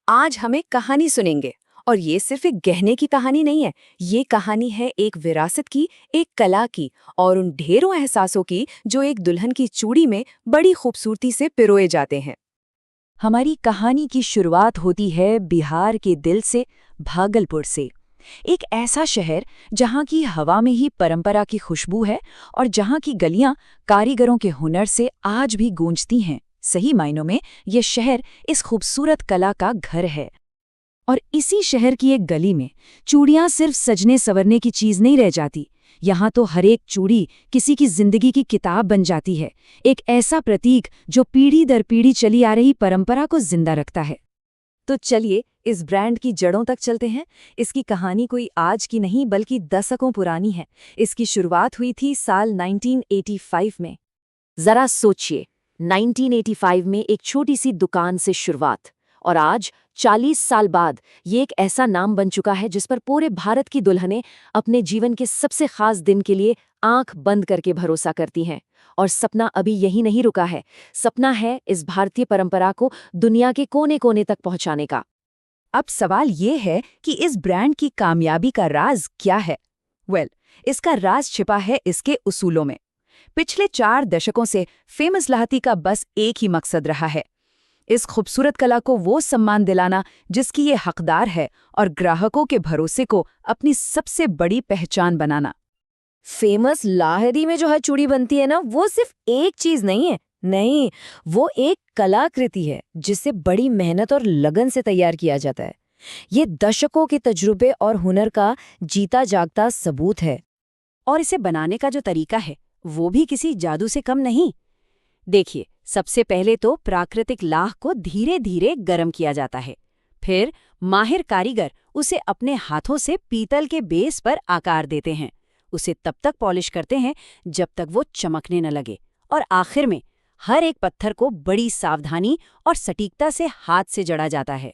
आज हम एक कहानी सुनेंगे। और ये सिर्फ एक गहने की कहानी नहीं है, ये कहानी है एक विरासत की, एक कला की और उन ढेरों एहसासों की जो एक दुल्हन की चूड़ी में बड़ी खूबसूरती से पिरोए जाते हैं। हमारी कहानी की शुरुआत होती है बिहार के दिल से, भागलपुर से। एक ऐसा शहर जहां की हवा में ही परंपरा की खुशबू है और जहां की गलियां कारीगरों के हुनर से आज भी गूंजती हैं। सही मायनों में ये शहर इस खूबसूरत कला का घर है। और इसी शहर की एक गली में चूड़ियां सिर्फ सजने संवरने की चीज नहीं रह जाती। यहाँ तो हर एक चूड़ी किसी की जिंदगी की किताब बन जाती है, एक ऐसा प्रतीक जो पीढ़ी दर पीढ़ी चली आ रही परंपरा को जिंदा रखता है। तो चलिए इस ब्रांड की जड़ों तक चलते हैं। इसकी कहानी कोई आज की नहीं बल्कि दशकों पुरानी है। इसकी शुरुआत हुई थी साल 1985 में। जरा सोचिए, 1985 में एक छोटी सी दुकान से शुरुआत, और आज 40 साल बाद ये एक ऐसा नाम बन चुका है जिस पर पूरे भारत की दुल्हनें अपने जीवन के सबसे खास दिन के लिए आंख बंद करके भरोसा करती हैं। और सपना अभी यही नहीं रुका है, सपना है इस भारतीय परंपरा को दुनिया के कोने कोने तक पहुंचाने का। अब सवाल ये है कि इस ब्रांड की कामयाबी का राज क्या है? इसका राज छिपा है इसके उसूलों में। पिछले 4 दशकों से फेमस लहती का बस एक ही मकसद रहा है, इस खूबसूरत कला को वो सम्मान दिलाना जिसकी ये हकदार है और ग्राहकों के भरोसे को अपनी सबसे बड़ी पहचान बनाना। फेमस लाहिरी में जो है चूड़ी बनती है ना, वो सिर्फ एक चीज नहीं है, नहीं, वो एक कलाकृति है जिसे बड़ी मेहनत और लगन से तैयार किया जाता है। ये दशकों के तजुर्बे और हुनर का जीता जागता सबूत है। और इसे बनाने का जो तरीका है वो भी किसी जादू से कम नहीं। देखिए, सबसे पहले तो प्राकृतिक लाह को धीरे धीरे गर्म किया जाता है। फिर माहिर कारीगर उसे अपने हाथों से पीतल के बेस पर आकार देते हैं। उसे तब तक पॉलिश करते हैं जब तक वो चमकने न लगे। और आखिर में हर एक पत्थर को बड़ी सावधानी और सटीकता से हाथ से जड़ा जाता है।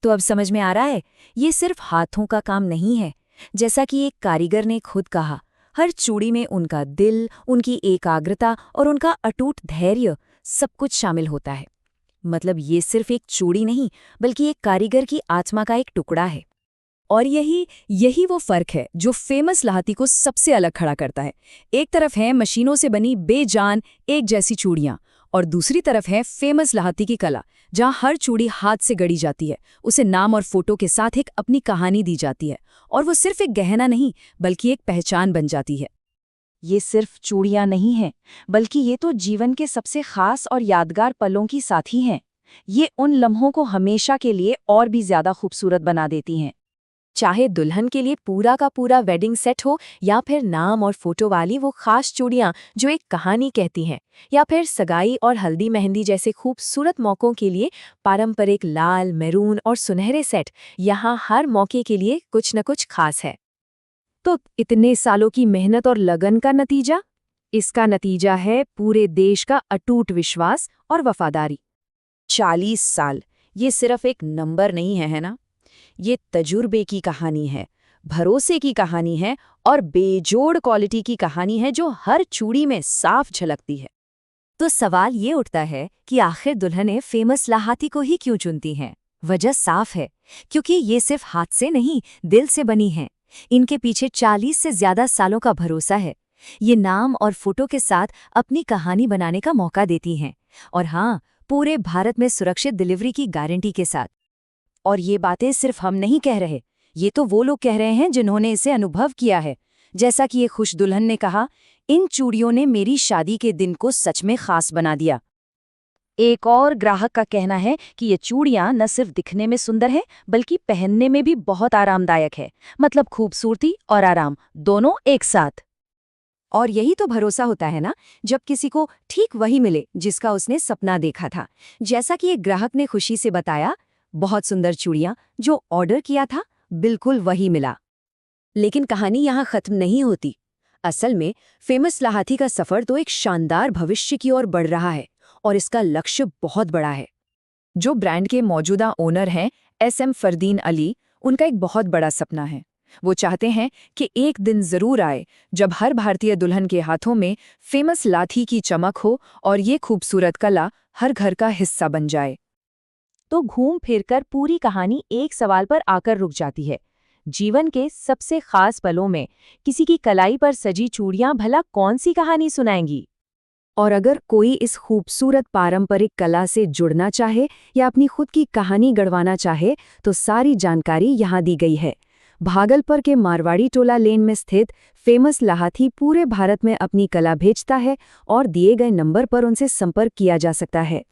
तो अब समझ में आ रहा है, ये सिर्फ हाथों का काम नहीं है। जैसा कि एक कारीगर ने खुद कहा, हर चूड़ी में उनका दिल, उनकी एकाग्रता और उनका अटूट धैर्य सब कुछ शामिल होता है। मतलब ये सिर्फ एक चूड़ी नहीं बल्कि एक कारीगर की आत्मा का एक टुकड़ा है। और यही वो फर्क है जो फेमस लहती को सबसे अलग खड़ा करता है। एक तरफ है मशीनों से बनी बेजान एक जैसी चूड़ियां और दूसरी तरफ है फेमस लहती की कला, जहां हर चूड़ी हाथ से गढ़ी जाती है, उसे नाम और फोटो के साथ एक अपनी कहानी दी जाती है और वो सिर्फ एक गहना नहीं बल्कि एक पहचान बन जाती है। ये सिर्फ चूड़ियां नहीं हैं, बल्कि ये तो जीवन के सबसे खास और यादगार पलों की साथी हैं। ये उन लम्हों को हमेशा के लिए और भी ज्यादा खूबसूरत बना देती हैं। चाहे दुल्हन के लिए पूरा का पूरा वेडिंग सेट हो, या फिर नाम और फोटो वाली वो खास चूड़ियां जो एक कहानी कहती हैं, या फिर सगाई और हल्दी मेहंदी जैसे खूबसूरत मौकों के लिए पारंपरिक लाल, मैरून और सुनहरे सेट, यहाँ हर मौके के लिए कुछ न कुछ खास है। तो इतने सालों की मेहनत और लगन का नतीजा? इसका नतीजा है पूरे देश का अटूट विश्वास और वफादारी। 40 साल, ये सिर्फ एक नंबर नहीं है ना? ये तजुर्बे की कहानी है, भरोसे की कहानी है और बेजोड़ क्वालिटी की कहानी है जो हर चूड़ी में साफ झलकती है। तो सवाल ये उठता है कि आखिर दुल्हनें फेमस लहाती को ही क्यों चुनती हैं? वजह साफ है, क्योंकि ये सिर्फ हाथ से नहीं, दिल से बनी हैं। इनके पीछे 40 से ज्यादा सालों का भरोसा है। ये नाम और फोटो के साथ अपनी कहानी बनाने का मौका देती हैं। और हाँ, पूरे भारत में सुरक्षित डिलीवरी की गारंटी के साथ। और ये बातें सिर्फ हम नहीं कह रहे, ये तो वो लोग कह रहे हैं जिन्होंने इसे अनुभव किया है। जैसा कि ये खुश दुल्हन ने कहा, इन चूड़ियों ने मेरी शादी के दिन को सच में खास बना दिया। एक और ग्राहक का कहना है कि ये चूड़ियां न सिर्फ दिखने में सुंदर है बल्कि पहनने में भी बहुत आरामदायक है। मतलब खूबसूरती और आराम दोनों एक साथ। और यही तो भरोसा होता है ना, जब किसी को ठीक वही मिले जिसका उसने सपना देखा था। जैसा कि एक ग्राहक ने खुशी से बताया, बहुत सुंदर चूड़ियां, जो ऑर्डर किया था बिल्कुल वही मिला। लेकिन कहानी यहाँ खत्म नहीं होती। असल में फेमस लहाती का सफर तो एक शानदार भविष्य की ओर बढ़ रहा है और इसका लक्ष्य बहुत बड़ा है। जो ब्रांड के मौजूदा ओनर हैं SM फरदीन अली, उनका एक बहुत बड़ा सपना है। वो चाहते हैं कि एक दिन जरूर आए जब हर भारतीय दुल्हन के हाथों में फेमस लाठी की चमक हो और ये खूबसूरत कला हर घर का हिस्सा बन जाए। तो घूम फिरकर पूरी कहानी एक सवाल पर आकर रुक जाती है। जीवन के सबसे खास पलों में किसी की कलाई पर सजी चूड़ियां भला कौन सी कहानी सुनाएंगी? और अगर कोई इस खूबसूरत पारंपरिक कला से जुड़ना चाहे या अपनी खुद की कहानी गढ़वाना चाहे तो सारी जानकारी यहाँ दी गई है। भागलपुर के मारवाड़ी टोला लेन में स्थित फेमस लाहाथी पूरे भारत में अपनी कला भेजता है और दिए गए नंबर पर उनसे संपर्क किया जा सकता है।